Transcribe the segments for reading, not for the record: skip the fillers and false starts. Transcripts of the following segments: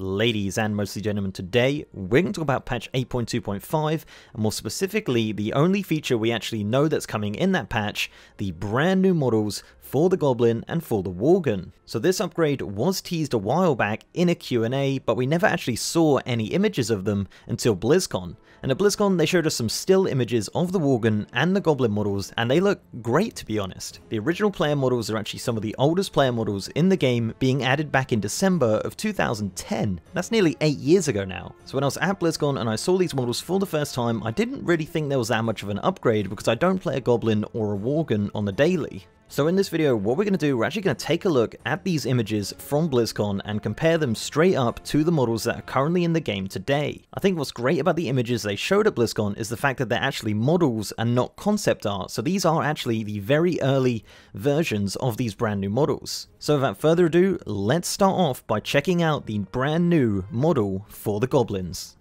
Ladies and mostly gentlemen, today we're going to talk about patch 8.2.5, and more specifically the only feature we actually know that's coming in that patch, the brand new models for the Goblin and for the Worgen. So this upgrade was teased a while back in a Q&A, but we never actually saw any images of them until BlizzCon. And at BlizzCon they showed us some still images of the Worgen and the Goblin models, and they look great, to be honest. The original player models are actually some of the oldest player models in the game, being added back in December of 2010. That's nearly 8 years ago now. So when I was at BlizzCon and I saw these models for the first time, I didn't really think there was that much of an upgrade because I don't play a Goblin or a Worgen on the daily. So in this video, what we're going to do, we're actually going to take a look at these images from BlizzCon and compare them straight up to the models that are currently in the game today. I think what's great about the images they showed at BlizzCon is the fact that they're actually models and not concept art, so these are actually the very early versions of these brand new models. So without further ado, let's start off by checking out the brand new model for the Goblins.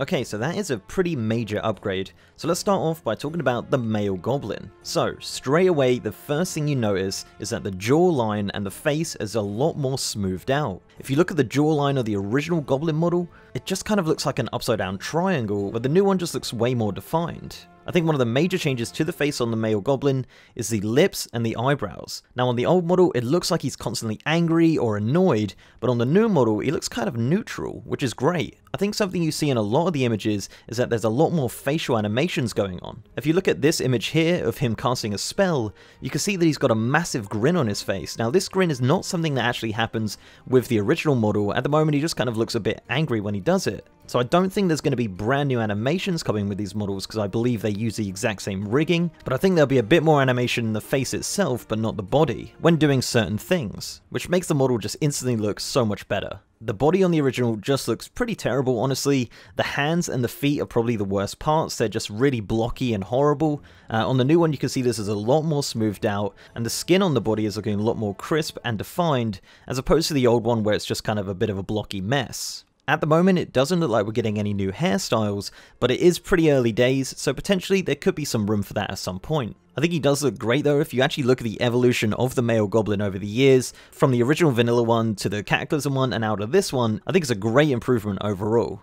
Okay, so that is a pretty major upgrade. So let's start off by talking about the male Goblin. So straight away, the first thing you notice is that the jawline and the face is a lot more smoothed out. If you look at the jawline of the original Goblin model, it just kind of looks like an upside down triangle, but the new one just looks way more defined. I think one of the major changes to the face on the male Goblin is the lips and the eyebrows. Now on the old model, it looks like he's constantly angry or annoyed, but on the new model, he looks kind of neutral, which is great. I think something you see in a lot of the images is that there's a lot more facial animations going on. If you look at this image here of him casting a spell, you can see that he's got a massive grin on his face. Now this grin is not something that actually happens with the original model. At the moment he just kind of looks a bit angry when he does it. So I don't think there's going to be brand new animations coming with these models because I believe they use the exact same rigging, but I think there'll be a bit more animation in the face itself but not the body when doing certain things, which makes the model just instantly look so much better. The body on the original just looks pretty terrible, honestly. The hands and the feet are probably the worst parts. They're just really blocky and horrible. On the new one you can see this is a lot more smoothed out, and the skin on the body is looking a lot more crisp and defined as opposed to the old one where it's just kind of a bit of a blocky mess. At the moment, it doesn't look like we're getting any new hairstyles, but it is pretty early days, so potentially there could be some room for that at some point. I think he does look great though. If you actually look at the evolution of the male Goblin over the years, from the original vanilla one to the Cataclysm one and out of this one, I think it's a great improvement overall.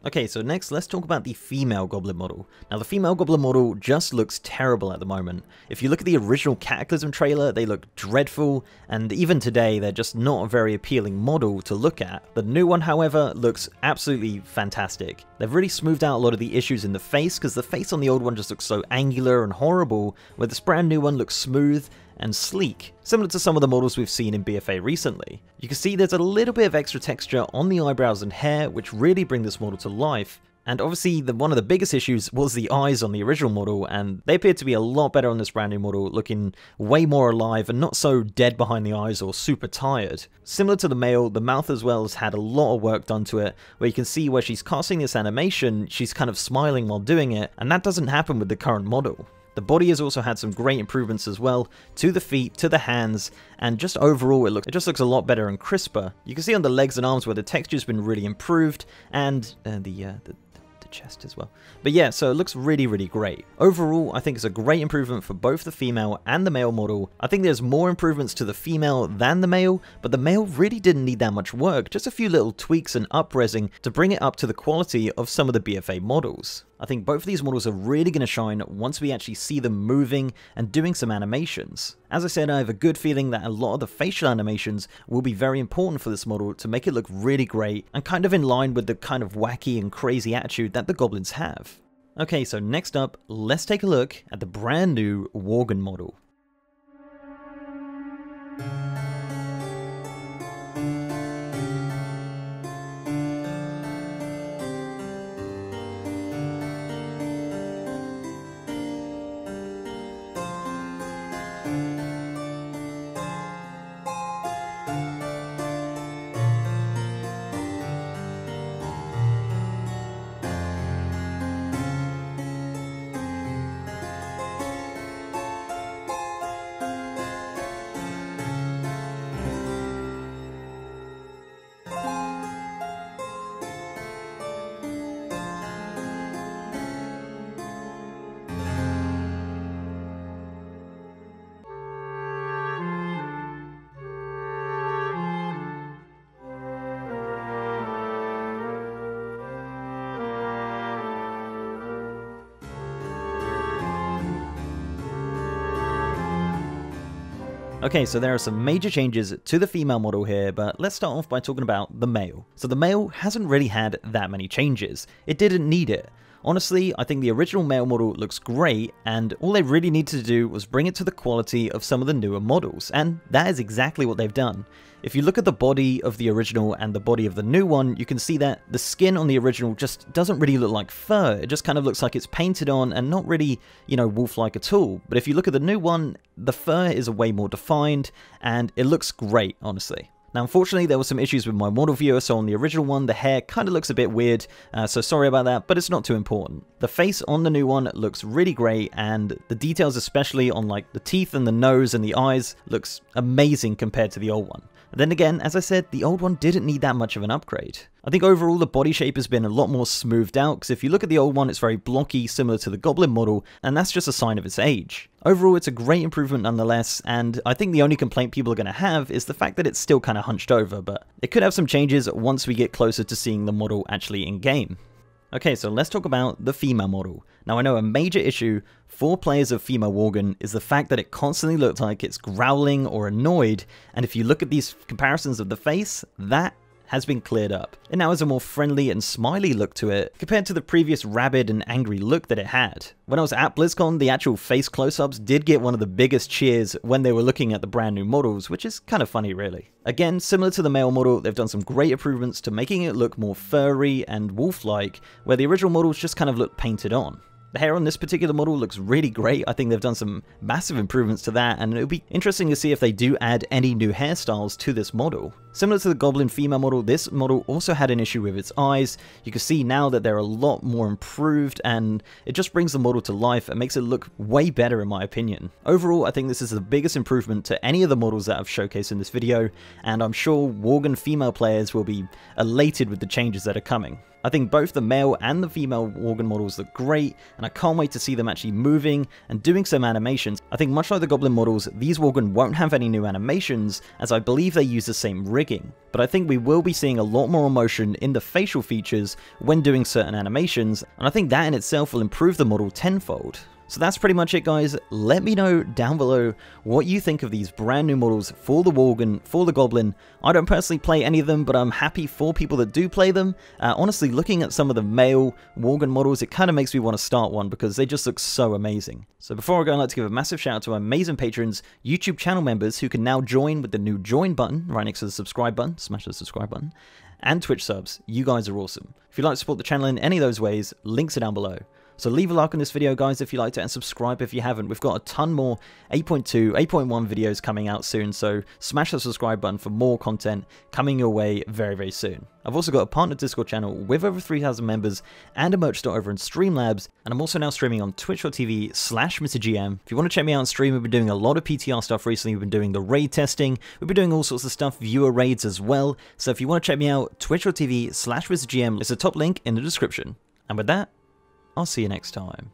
Okay, so next let's talk about the female Goblin model. Now the female Goblin model just looks terrible at the moment. If you look at the original Cataclysm trailer, they look dreadful, and even today they're just not a very appealing model to look at. The new one, however, looks absolutely fantastic. They've really smoothed out a lot of the issues in the face, because the face on the old one just looks so angular and horrible, where this brand new one looks smooth and sleek, similar to some of the models we've seen in BFA recently. You can see there's a little bit of extra texture on the eyebrows and hair, which really bring this model to life. And obviously, one of the biggest issues was the eyes on the original model, and they appear to be a lot better on this brand new model, looking way more alive and not so dead behind the eyes or super tired. Similar to the male, the mouth as well has had a lot of work done to it, where you can see where she's casting this animation, she's kind of smiling while doing it, and that doesn't happen with the current model. The body has also had some great improvements as well, to the feet, to the hands, and just overall it just looks a lot better and crisper. You can see on the legs and arms where the texture's been really improved, and the the chest as well. But yeah, so it looks really, really great. Overall, I think it's a great improvement for both the female and the male model. I think there's more improvements to the female than the male, but the male really didn't need that much work, just a few little tweaks and up-resing to bring it up to the quality of some of the BFA models. I think both of these models are really going to shine once we actually see them moving and doing some animations. As I said, I have a good feeling that a lot of the facial animations will be very important for this model to make it look really great and kind of in line with the kind of wacky and crazy attitude that the goblins have. Okay, so next up, let's take a look at the brand new Worgen model. Okay, so there are some major changes to the female model here, but let's start off by talking about the male. So the male hasn't really had that many changes. It didn't need it. Honestly, I think the original male model looks great, and all they really needed to do was bring it to the quality of some of the newer models, and that is exactly what they've done. If you look at the body of the original and the body of the new one, you can see that the skin on the original just doesn't really look like fur. It just kind of looks like it's painted on and not really, you know, wolf-like at all. But if you look at the new one, the fur is way more defined, and it looks great, honestly. Now, unfortunately, there were some issues with my model viewer, so on the original one, the hair kind of looks a bit weird, so sorry about that, but it's not too important. The face on the new one looks really great, and the details, especially on like the teeth and the nose and the eyes, looks amazing compared to the old one. And then again, as I said, the old one didn't need that much of an upgrade. I think overall the body shape has been a lot more smoothed out, because if you look at the old one, it's very blocky, similar to the Goblin model, and that's just a sign of its age. Overall, it's a great improvement nonetheless, and I think the only complaint people are going to have is the fact that it's still kind of hunched over, but it could have some changes once we get closer to seeing the model actually in-game. Okay, so let's talk about the female model. Now, I know a major issue for players of female Worgen is the fact that it constantly looks like it's growling or annoyed, and if you look at these comparisons of the face, that has been cleared up. It now has a more friendly and smiley look to it, compared to the previous rabid and angry look that it had. When I was at BlizzCon, the actual face close-ups did get one of the biggest cheers when they were looking at the brand new models, which is kind of funny really. Again, similar to the male model, they've done some great improvements to making it look more furry and wolf-like, where the original models just kind of looked painted on. The hair on this particular model looks really great. I think they've done some massive improvements to that, and it'll be interesting to see if they do add any new hairstyles to this model. Similar to the Goblin female model, this model also had an issue with its eyes. You can see now that they're a lot more improved, and it just brings the model to life and makes it look way better in my opinion. Overall, I think this is the biggest improvement to any of the models that I've showcased in this video, and I'm sure Worgen female players will be elated with the changes that are coming. I think both the male and the female Worgen models look great, and I can't wait to see them actually moving and doing some animations. I think much like the Goblin models, these Worgen won't have any new animations, as I believe they use the same rigging. But I think we will be seeing a lot more emotion in the facial features when doing certain animations, and I think that in itself will improve the model tenfold. So that's pretty much it, guys. Let me know down below what you think of these brand new models for the Worgen, for the Goblin. I don't personally play any of them, but I'm happy for people that do play them. Honestly, looking at some of the male Worgen models, it kind of makes me want to start one because they just look so amazing. So before I go, I'd like to give a massive shout out to our amazing patrons, YouTube channel members who can now join with the new join button right next to the subscribe button. Smash the subscribe button. And Twitch subs. You guys are awesome. If you'd like to support the channel in any of those ways, links are down below. So leave a like on this video, guys, if you liked it, and subscribe if you haven't. We've got a ton more 8.2, 8.1 videos coming out soon, so smash the subscribe button for more content coming your way very, very soon. I've also got a partner Discord channel with over 3,000 members and a merch store over in Streamlabs, and I'm also now streaming on twitch.tv/MrGM. If you want to check me out on stream, we've been doing a lot of PTR stuff recently. We've been doing the raid testing, we've been doing all sorts of stuff, viewer raids as well. So if you want to check me out, twitch.tv/MrGM is the top link in the description. And with that, I'll see you next time.